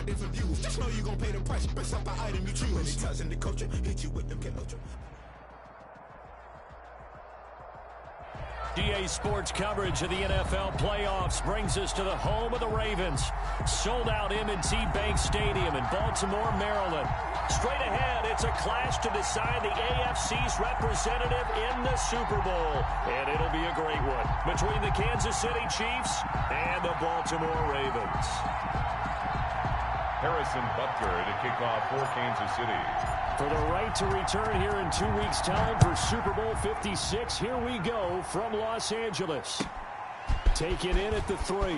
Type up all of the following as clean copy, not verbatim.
got different views. Just know you gon' pay the price based off the item you choose. Many times in the culture, hit you with them K-Ultra. DA Sports coverage of the NFL playoffs brings us to the home of the Ravens. Sold out M&T Bank Stadium in Baltimore, Maryland. Straight ahead, it's a clash to decide the AFC's representative in the Super Bowl. And it'll be a great one between the Kansas City Chiefs and the Baltimore Ravens. Harrison Butker to kick off for Kansas City. For the right to return here in 2 weeks' time for Super Bowl 56, here we go from Los Angeles. Taken in at the 3.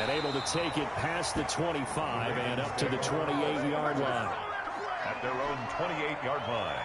And able to take it past the 25 and up to the 28-yard line. At their own 28-yard line.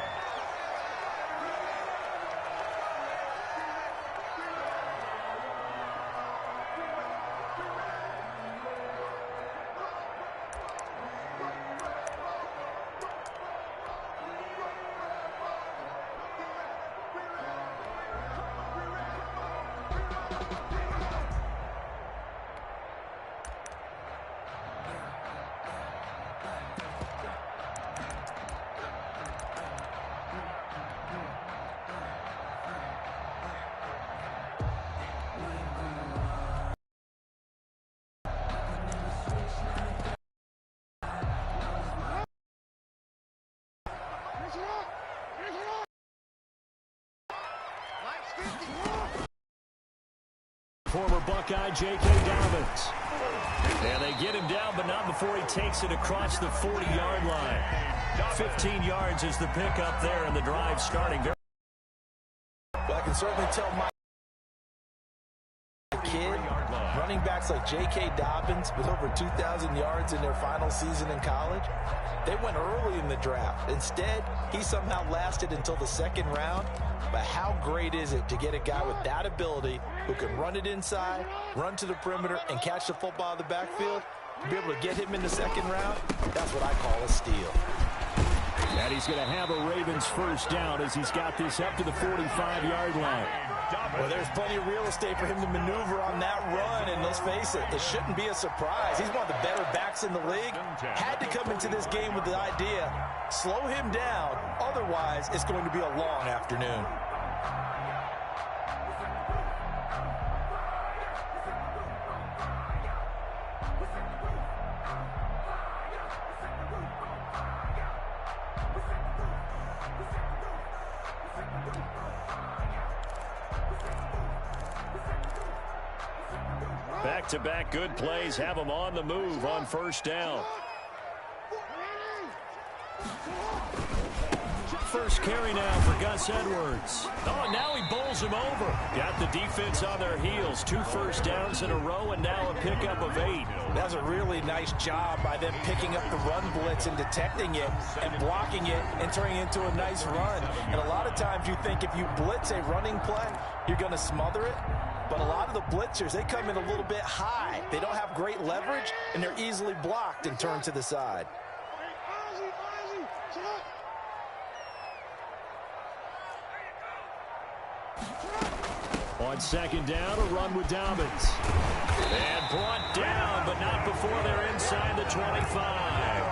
Former Buckeye J.K. Dobbins. And they get him down, but not before he takes it across the 40-yard line. 15 yards is the pickup there, and the drive starting. Well, I can certainly tell my kid, running backs like J.K. Dobbins with over 2,000 yards in their final season in college, they went early in the draft. Instead, he somehow lasted until the second round. But how great is it to get a guy with that ability who can run it inside, run to the perimeter, and catch the football in the backfield? To be able to get him in the second round, that's what I call a steal. And he's going to have a Ravens first down as he's got this up to the 45-yard line. Well, there's plenty of real estate for him to maneuver on that run, and let's face it, it shouldn't be a surprise. He's one of the better backs in the league. Had to come into this game with the idea, slow him down, otherwise it's going to be a long afternoon. Back-to-back good plays have him on the move on first down. First carry now for Gus Edwards. Oh, now he bowls him over. Got the defense on their heels. 2 first downs in a row, and now a pickup of 8. That's a really nice job by them picking up the run blitz and detecting it and blocking it and turning it into a nice run. And a lot of times you think if you blitz a running play, you're going to smother it. But a lot of the blitzers, they come in a little bit high. They don't have great leverage, and they're easily blocked and turned to the side. On second down, a run with Dobbins. And brought down, but not before they're inside the 25.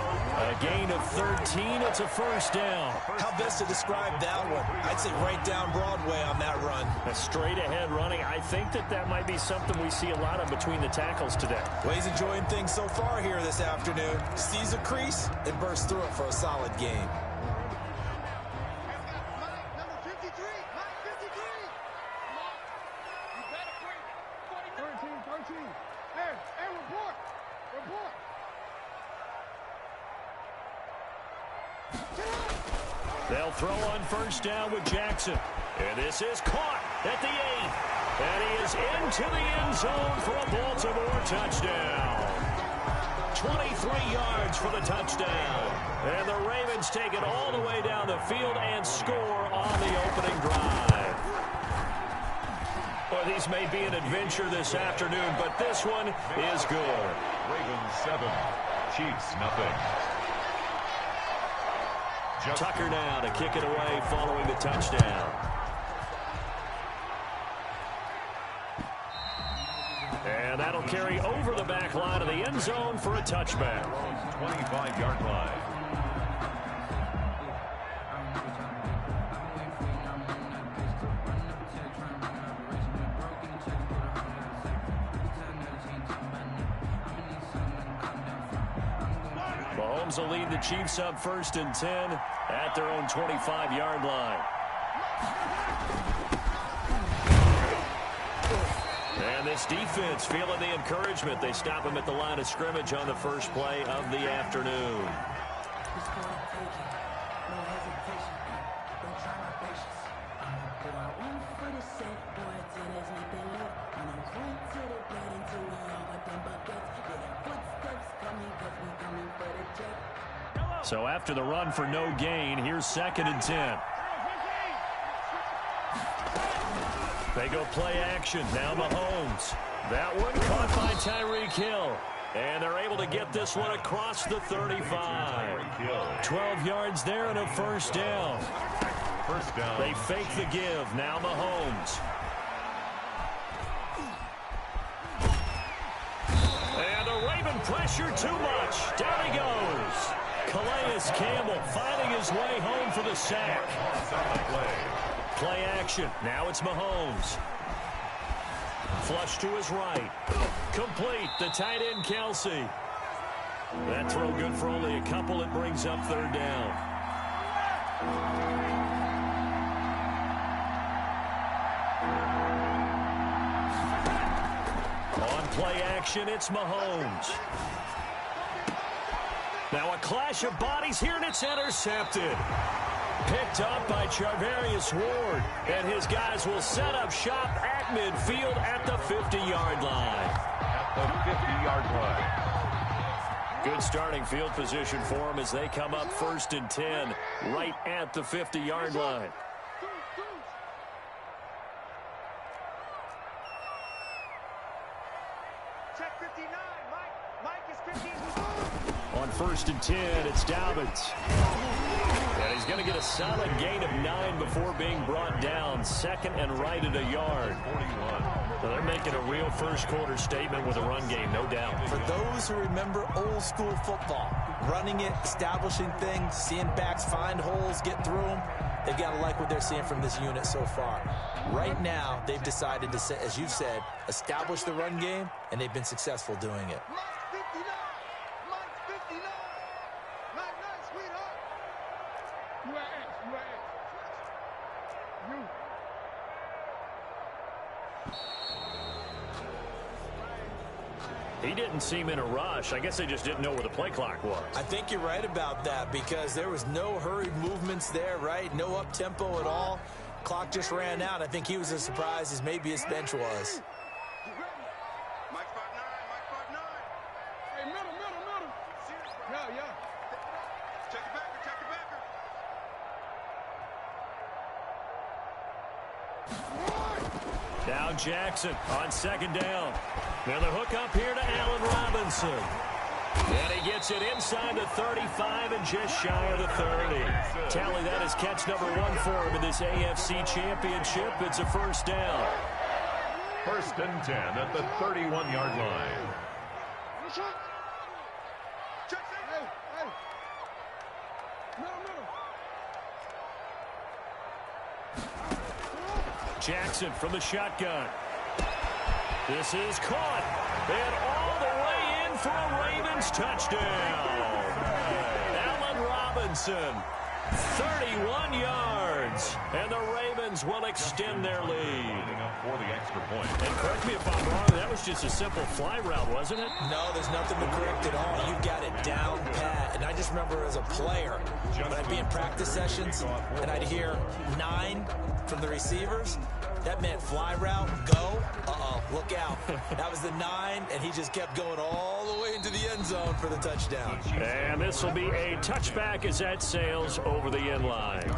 A gain of 13. It's a first down. How best to describe that one? I'd say right down Broadway on that run. A straight-ahead running. I think that might be something we see a lot of between the tackles today. Well, he's enjoying things so far here this afternoon. Sees a crease and bursts through it for a solid game. They'll throw on first down with Jackson. And this is caught at the 8. And he is into the end zone for a Baltimore touchdown. 23 yards for the touchdown. And the Ravens take it all the way down the field and score on the opening drive. Well, these may be an adventure this afternoon, but this one is good. Ravens 7, Chiefs nothing. Tucker now to kick it away following the touchdown. And That'll carry over the back line of the end zone for a touchback. 25-yard line. Mahomes will lead the Chiefs up 1st and 10 at their own 25-yard line. And this defense feeling the encouragement. They stop him at the line of scrimmage on the first play of the afternoon. So after the run for no gain, here's 2nd and 10. They go play action. Now Mahomes. That one caught by Tyreek Hill. And they're able to get this one across the 35. 12 yards there and a first down. First down. They fake the give. Now Mahomes. And the Raven pressure too much. Down he goes. Calais Campbell finding his way home for the sack. Play action. Now it's Mahomes. Flush to his right. Complete. The tight end, Kelsey. That throw good for only a couple. It brings up 3rd down. On play action, it's Mahomes. Now a clash of bodies here, and it's intercepted. Picked up by Charvarius Ward, and his guys will set up shop at midfield at the 50-yard line. At the 50-yard line. Good starting field position for them as they come up 1st and 10 right at the 50-yard line. Check 59, Mike is 15. On 1st and 10, it's Dobbins. And he's going to get a solid gain of 9 before being brought down. 2nd and right at a yard. 41. So they're making a real first-quarter statement with a run game, no doubt. For those who remember old-school football, running it, establishing things, seeing backs find holes, get through them, they've got to like what they're seeing from this unit so far. Right now, they've decided to, as you've said, establish the run game, and they've been successful doing it. He didn't seem in a rush. I guess they just didn't know where the play clock was. I think you're right about that because there was no hurried movements there, right? No up-tempo at all. Clock just ran out. I think he was as surprised as maybe his bench was. Mike 5'9", Mike 5'9". Hey, middle. Yeah. Check the backer. Now Jackson on 2nd down. Now the hook up here to Allen Robinson. And he gets it inside the 35 and just shy of the 30. Tally that is catch number 1 for him in this AFC Championship. It's a first down. 1st and 10 at the 31-yard line. Jackson from the shotgun. This is caught. And all the way in for a Ravens touchdown. Allen Robinson, 31 yards. And the Ravens will extend their lead. For the extra point. And correct me if I'm wrong, that was just a simple fly route, wasn't it? No, there's nothing to correct at all. You've got it down pat. And I just remember as a player, when I'd be in practice sessions and I'd hear 9 from the receivers, that meant fly route, go, look out. That was the 9, and he just kept going all the way into the end zone for the touchdown. And this will be a touchback as that sails over the end line.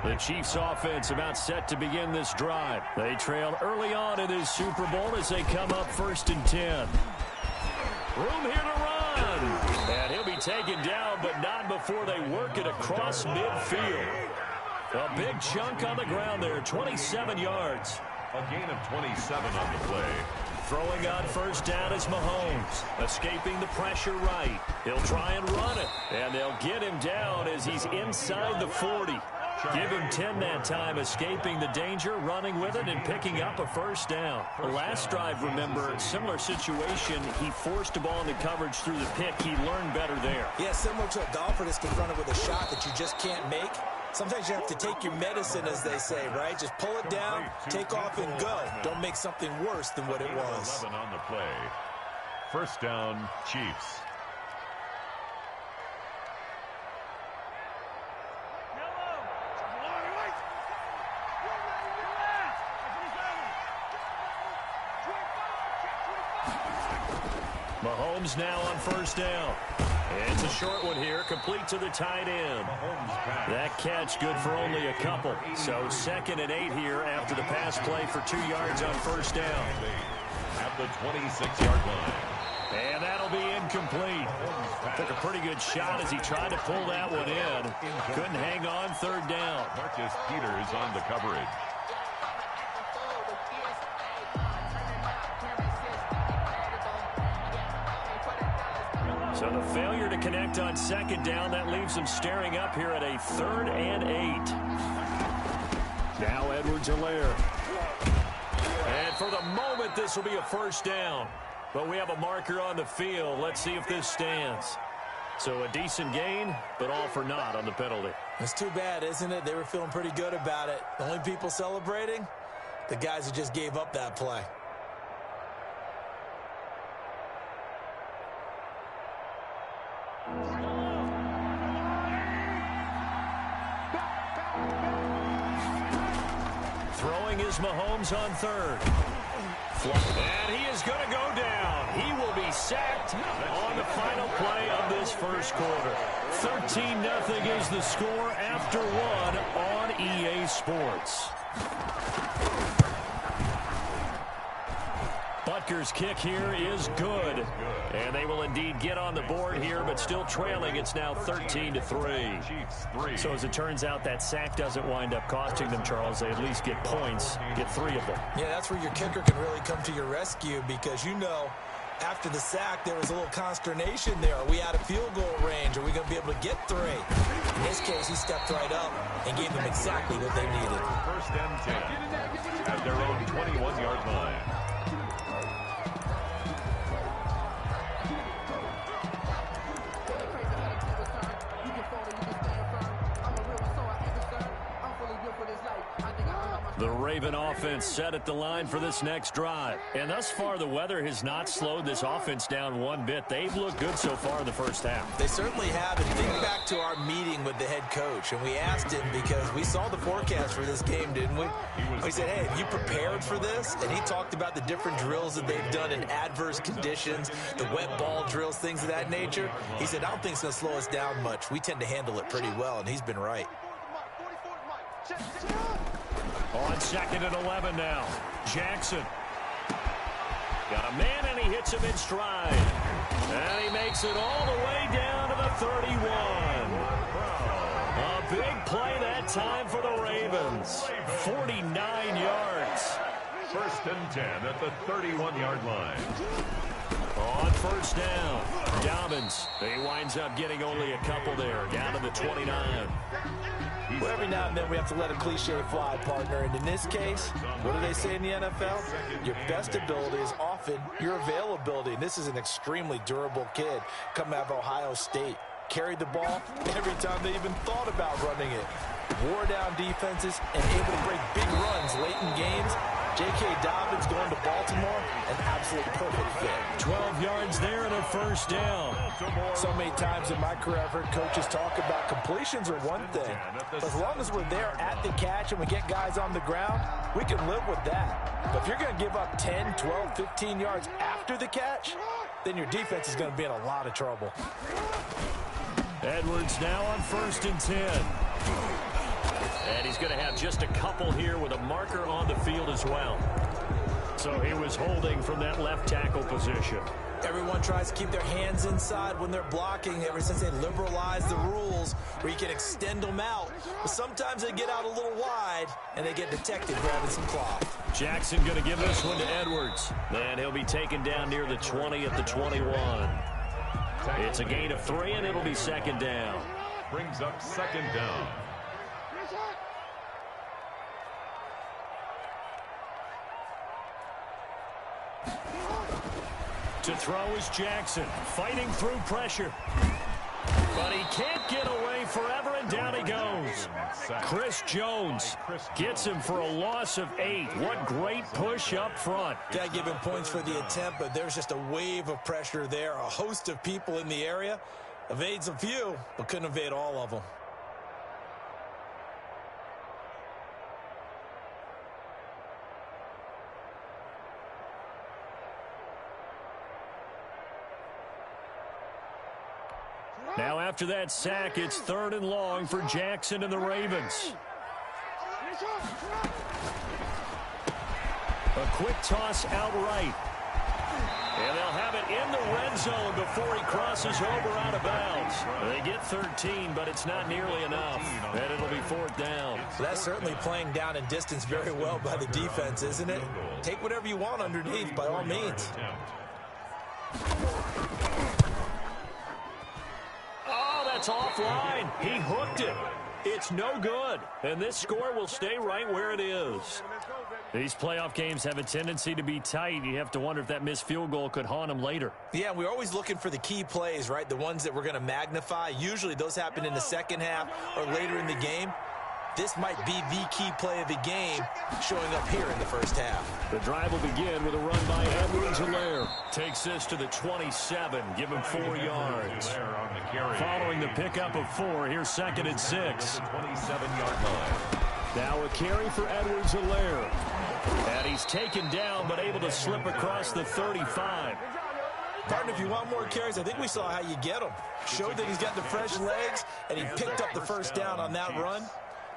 The Chiefs offense about set to begin this drive. They trail early on in this Super Bowl as they come up 1st and 10. Room here to run. And he'll be taken down, but not before they work it across midfield. A big chunk on the ground there, 27 yards. A gain of 27 on the play. Throwing on first down is Mahomes. Escaping the pressure right. He'll try and run it. And they'll get him down as he's inside the 40. Give him 10 that time, escaping the danger, running with it, and picking up a first down. The last drive, remember, similar situation. He forced a ball into coverage through the pick. He learned better there. Yeah, similar to a golfer that's confronted with a shot that you just can't make. Sometimes you have to take your medicine, as they say, right? Just pull it down, take off, and go. Don't make something worse than what it was. 11 on the play. First down, Chiefs. Mahomes now on first down. It's a short one here, complete to the tight end. That catch good for only a couple. So 2nd and 8 here after the pass play for 2 yards on first down. At the 26-yard line. And that'll be incomplete. Took a pretty good shot as he tried to pull that one in. Couldn't hang on, 3rd down. Marcus Peters on the coverage. So the failure to connect on 2nd down, that leaves them staring up here at a 3rd and 8. Now Edwards-Helaire. And for the moment, this will be a first down. But we have a marker on the field. Let's see if this stands. So a decent gain, but all for naught on the penalty. It's too bad, isn't it? They were feeling pretty good about it. The only people celebrating, the guys who just gave up that play. Throwing is Mahomes on 3rd. And he is going to go down. He will be sacked on the final play of this first quarter. 13-0 is the score after 1 on EA Sports. Butker's kick here is good. And they will indeed get on the board here, but still trailing. It's now 13-3. So as it turns out, that sack doesn't wind up costing them, Charles. They at least get points, get 3 of them. Yeah, that's where your kicker can really come to your rescue because, you know, after the sack, there was a little consternation there. Are we out of field goal range? Are we going to be able to get 3? In this case, he stepped right up and gave them exactly what they needed. First and 10 at their own 21-yard line. The Raven offense set at the line for this next drive. And thus far, the weather has not slowed this offense down one bit. They've looked good so far in the first half. They certainly have. And think back to our meeting with the head coach. And we asked him because we saw the forecast for this game, didn't we? We said, hey, have you prepared for this? And he talked about the different drills that they've done in adverse conditions, the wet ball drills, things of that nature. He said, I don't think it's going to slow us down much. We tend to handle it pretty well, and he's been right. On 2nd and 11 now. Jackson. Got a man, and he hits him in stride. And he makes it all the way down to the 31. A big play that time for the Ravens. 49 yards. First and 10 at the 31-yard line. On first down, Dobbins. He winds up getting only a couple there, down to the 29. Well, every now and then we have to let a cliche fly, partner. And in this case, what do they say in the NFL? Your best ability is often your availability. And this is an extremely durable kid coming out of Ohio State. Carried the ball every time they even thought about running it. Wore down defenses and able to break big runs late in games. J.K. Dobbins going to Baltimore, an absolute perfect fit. 12 yards there and a first down. So many times in my career, I've heard coaches talk about completions are one thing. But as long as we're there at the catch and we get guys on the ground, we can live with that. But if you're going to give up 10, 12, 15 yards after the catch, then your defense is going to be in a lot of trouble. Edwards now on 1st and 10. And he's going to have just a couple here with a marker on the field as well. So he was holding from that left tackle position. Everyone tries to keep their hands inside when they're blocking ever since they liberalized the rules where you can extend them out. But sometimes they get out a little wide, and they get detected grabbing some cloth. Jackson going to give this one to Edwards. And he'll be taken down near the 20 at the 21. It's a gain of 3, and it'll be second down. Brings up second down. To throw is Jackson, fighting through pressure. But he can't get away forever, and down he goes. Chris Jones gets him for a loss of 8. What great push up front. Got to give him points for the attempt, but there's just a wave of pressure there. A host of people in the area. Evades a few, but couldn't evade all of them. Now after that sack, it's 3rd and long for Jackson and the Ravens. A quick toss outright. And they'll have it in the red zone before he crosses over out of bounds. They get 13, but it's not nearly enough. And it'll be 4th down. That's certainly playing down in distance very well by the defense, isn't it? Take whatever you want underneath, by all means. That's offline. He hooked it. It's no good. And this score will stay right where it is. These playoff games have a tendency to be tight. You have to wonder if that missed field goal could haunt him later. Yeah, we're always looking for the key plays, right? The ones that we're going to magnify. Usually those happen in the second half or later in the game. This might be the key play of the game showing up here in the first half. The drive will begin with a run by Edwards-Helaire. Takes this to the 27, give him 4 yards. Following the pickup of 4, here's 2nd and 6. 27-yard line. Now a carry for Edwards-Helaire. And he's taken down but able to slip across the 35. Partner, if you want more carries, I think we saw how you get them. Showed that he's got the fresh legs, and he picked up the first down on that run.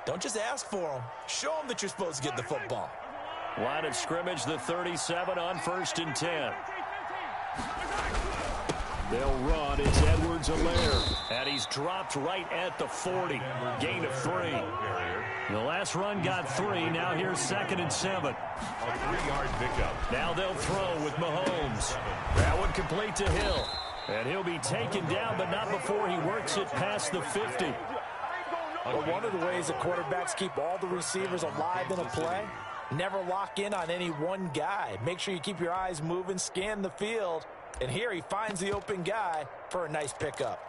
Don't just ask for them. Show them that you're supposed to get the football. Line of scrimmage, the 37 on 1st and 10. They'll run. It's Edwards-Helaire. And he's dropped right at the 40. Gain of 3. The last run got 3. Now here's 2nd and 7. A 3-yard pickup. Now they'll throw with Mahomes. That one complete to Hill. And he'll be taken down, but not before he works it past the 50. Well, one of the ways that quarterbacks keep all the receivers alive in a play, never lock in on any one guy. Make sure you keep your eyes moving, scan the field, and here he finds the open guy for a nice pickup.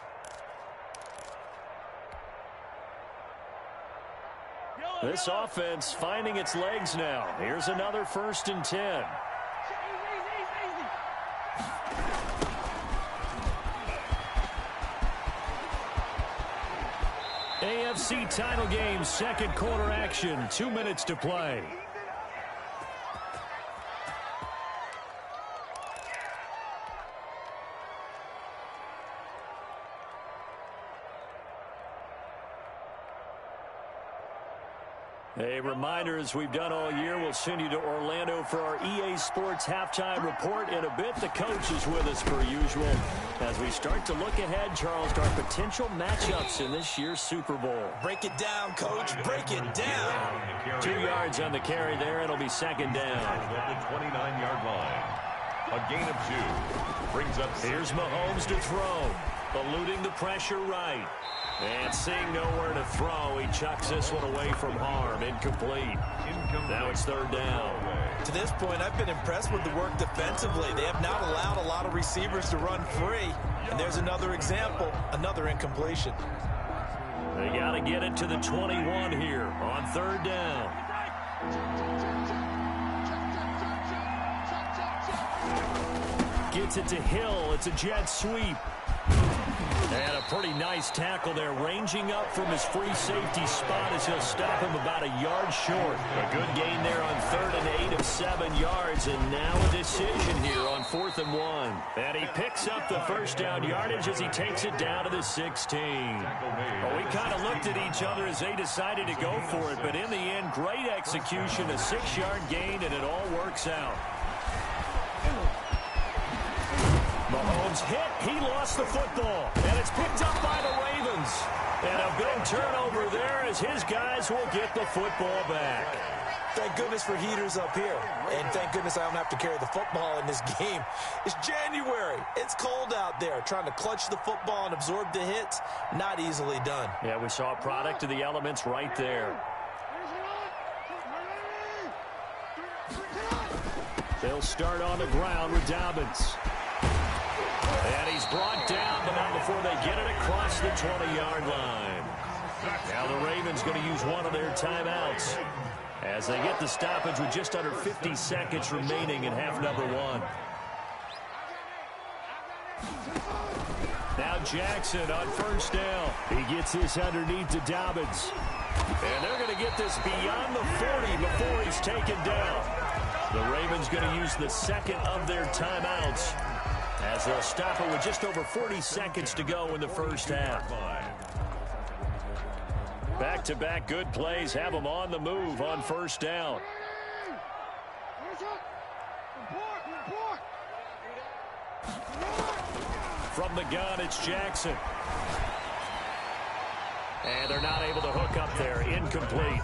This offense finding its legs now. Here's another 1st and 10. AFC title game, 2nd quarter action, 2 minutes to play. A reminder, as we've done all year, we'll send you to Orlando for our EA Sports halftime report. In a bit, the coach is with us per usual. As we start to look ahead, Charles, to our potential matchups in this year's Super Bowl. Break it down, Coach. Break it down. 2 yards on the carry there. It'll be 2nd down. At the 29-yard line. A gain of 2. Brings up. Here's Mahomes to throw. Eluding the pressure right. And seeing nowhere to throw, he chucks this one away from harm. Incomplete. Now it's 3rd down. To this point, I've been impressed with the work defensively. They have not allowed a lot of receivers to run free. And there's another example, another incompletion. They got to get it to the 21 here on 3rd down. Gets it to Hill. It's a jet sweep. And a pretty nice tackle there, ranging up from his free safety spot as he'll stop him about a yard short. A good gain there on 3rd and 8 of 7 yards, and now a decision here on 4th and 1. And he picks up the first down yardage as he takes it down to the 16. Well, we kind of looked at each other as they decided to go for it, but in the end, great execution, a 6-yard gain, and it all works out. Jones hit. He lost the football. And it's picked up by the Ravens. And a big turnover there as his guys will get the football back. Thank goodness for heaters up here. And thank goodness I don't have to carry the football in this game. It's January. It's cold out there. Trying to clutch the football and absorb the hits, not easily done. Yeah, we saw a product of the elements right there. They'll start on the ground with Dobbins. And he's brought down, but not before they get it across the 20-yard line. Now the Ravens going to use one of their timeouts as they get the stoppage with just under 50 seconds remaining in half number one. Now Jackson on first down. He gets this underneath to Dobbins. And they're going to get this beyond the 40 before he's taken down. The Ravens going to use the second of their timeouts as they'll stop it with just over 40 seconds to go in the first half. Back-to-back good plays have them on the move on first down. From the gun, it's Jackson. And they're not able to hook up there. Incomplete.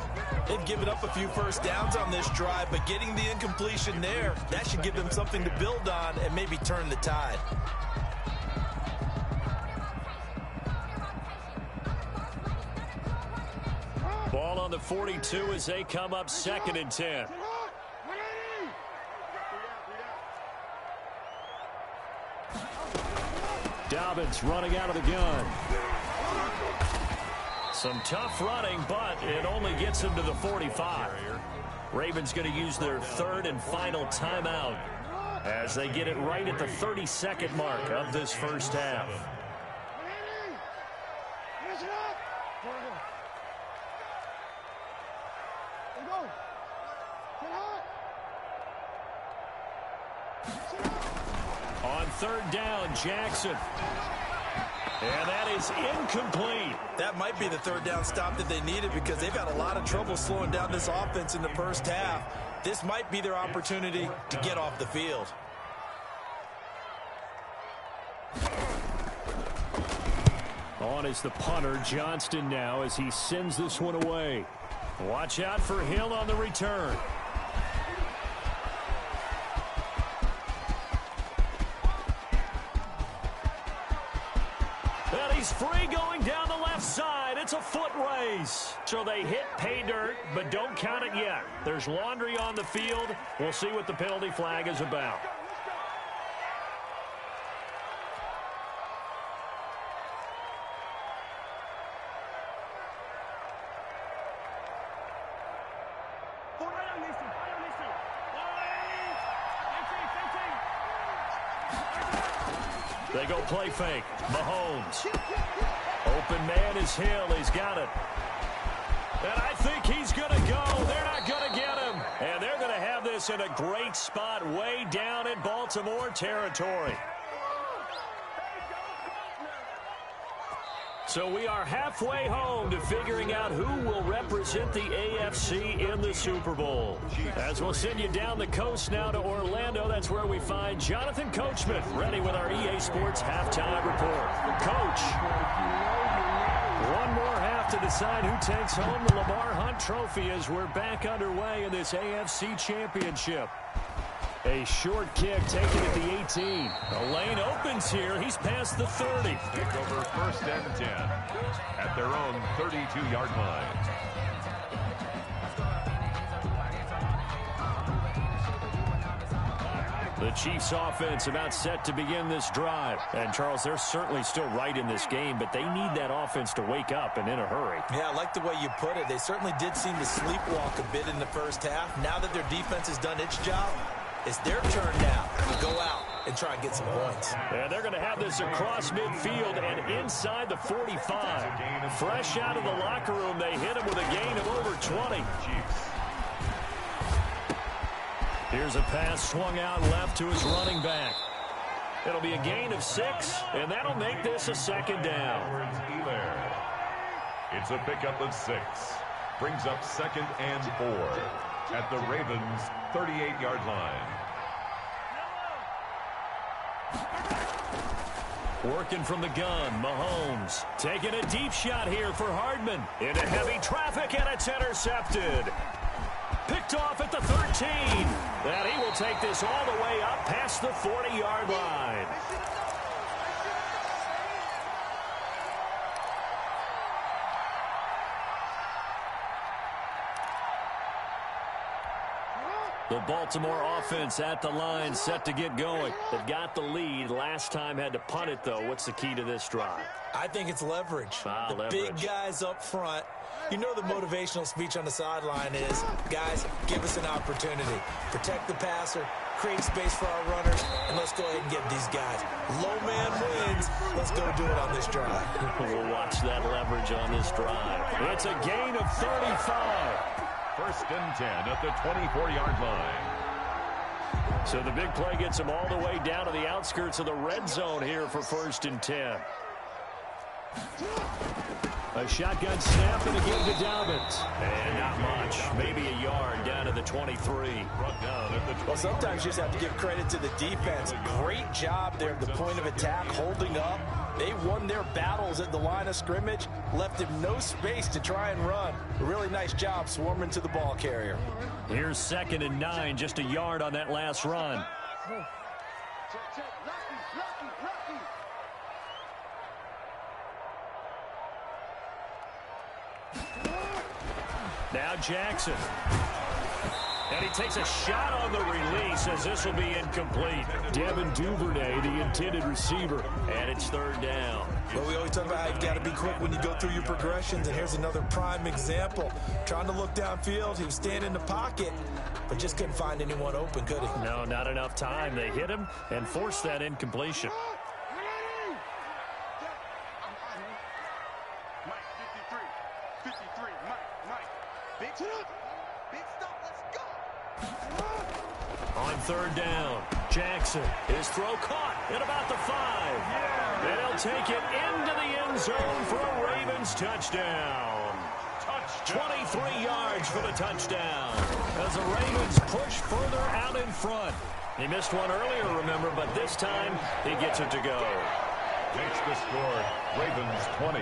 They've given up a few first downs on this drive, but getting the incompletion there, that should give them something to build on and maybe turn the tide. Ball on the 42 as they come up 2nd and 10. Dobbins running out of the gun. Some tough running, but it only gets him to the 45. Ravens going to use their third and final timeout as they get it right at the 32nd mark of this first half. On third down, Jackson. And that is incomplete. That might be the third down stop that they needed because they've had a lot of trouble slowing down this offense in the first half. This might be their opportunity to get off the field. On is the punter, Johnston now, as he sends this one away. Watch out for Hill on the return. And he's free going down the left side. It's a foot race. So they hit pay dirt, but don't count it yet. There's laundry on the field. We'll see what the penalty flag is about. They go play fake. Mahomes. Open man is Hill. He's got it. And I think he's going to go. They're not going to get him. And they're going to have this in a great spot way down in Baltimore territory. So we are halfway home to figuring out who will represent the AFC in the Super Bowl. As we'll send you down the coast now to Orlando, that's where we find Jonathan Coachman, ready with our EA Sports halftime report. Coach, one more half to decide who takes home the Lamar Hunt Trophy as we're back underway in this AFC Championship. A short kick taken at the 18. The lane opens here. He's past the 30. Take over 1st and 10 at their own 32-yard line. The Chiefs offense about set to begin this drive. And, Charles, they're certainly still right in this game, but they need that offense to wake up and in a hurry. Yeah, I like the way you put it. They certainly did seem to sleepwalk a bit in the first half. Now that their defense has done its job, it's their turn now to go out and try and get some points. And they're going to have this across midfield and inside the 45. Fresh out of the locker room, they hit him with a gain of over 20. Here's a pass swung out left to his running back. It'll be a gain of 6, and that'll make this a 2nd down. It's a pickup of 6. Brings up 2nd and 4 at the Ravens' 38-yard line. Working from the gun, Mahomes. Taking a deep shot here for Hardman. Into heavy traffic, and it's intercepted. Picked off at the 13. And he will take this all the way up past the 40-yard line. The Baltimore offense at the line, set to get going. They've got the lead. Last time had to punt it, though. What's the key to this drive? I think it's leverage. Leverage. Big guys up front. You know the motivational speech on the sideline is, guys, give us an opportunity. Protect the passer, create space for our runners, and let's go ahead and get these guys. Low man wins. Let's go do it on this drive. We'll watch that leverage on this drive. It's a gain of 35. First and 10 at the 24-yard line. So the big play gets him all the way down to the outskirts of the red zone here for first and 10. A shotgun snap and a give to Dobbins. And not much. Maybe a yard down to the 23. Well, sometimes you just have to give credit to the defense. Great job there at the point of attack, holding up. They won their battles at the line of scrimmage, left him no space to try and run. A really nice job swarming to the ball carrier. Here's 2nd and 9, just a yard on that last run. Now Jackson. And he takes a shot on the release as this will be incomplete. Devin Duvernay, the intended receiver. And it's 3rd down. Well, we always talk about how you've got to be quick when you go through your progressions, and here's another prime example. Trying to look downfield, he was standing in the pocket, but just couldn't find anyone open, could he? No, not enough time. They hit him and forced that incompletion. On 3rd down, Jackson, his throw caught at about the 5. And he'll take it into the end zone for a Ravens touchdown. 23 yards for the touchdown as the Ravens push further out in front. He missed one earlier, remember, but this time he gets it to go. Makes the score Ravens 20,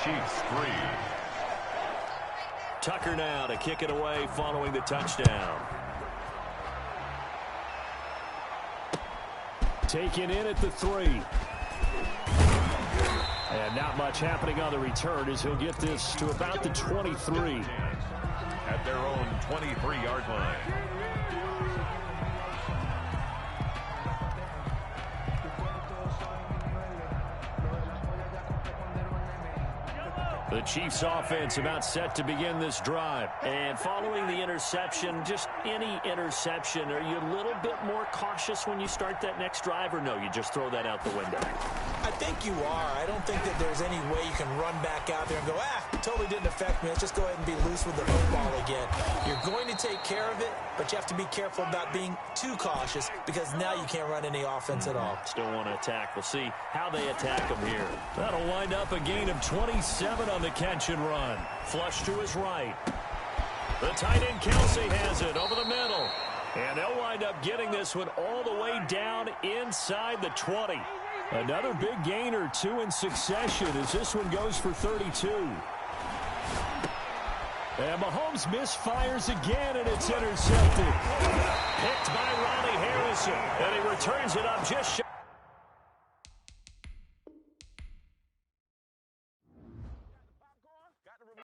Chiefs 3. Tucker now to kick it away following the touchdown. Taken in at the 3. And not much happening on the return as he'll get this to about the 23. At their own 23-yard line. The Chiefs offense about set to begin this drive. And following the interception, just any interception, are you a little bit more cautious when you start that next drive, or no, you just throw that out the window? I think you are. I don't think that there's any way you can run back out there and go, totally didn't affect me. Let's just go ahead and be loose with the football again. You're going to take care of it, but you have to be careful about being too cautious because now you can't run any offense at all. Still want to attack. We'll see how they attack them here. That'll wind up a gain of 27 on the catch and run. Flush to his right. The tight end Kelsey has it over the middle. And they'll wind up getting this one all the way down inside the 20. Another big gain or 2 in succession as this one goes for 32. And Mahomes misfires again, and it's intercepted. Picked by Ronnie Harrison. And he returns it up just shy.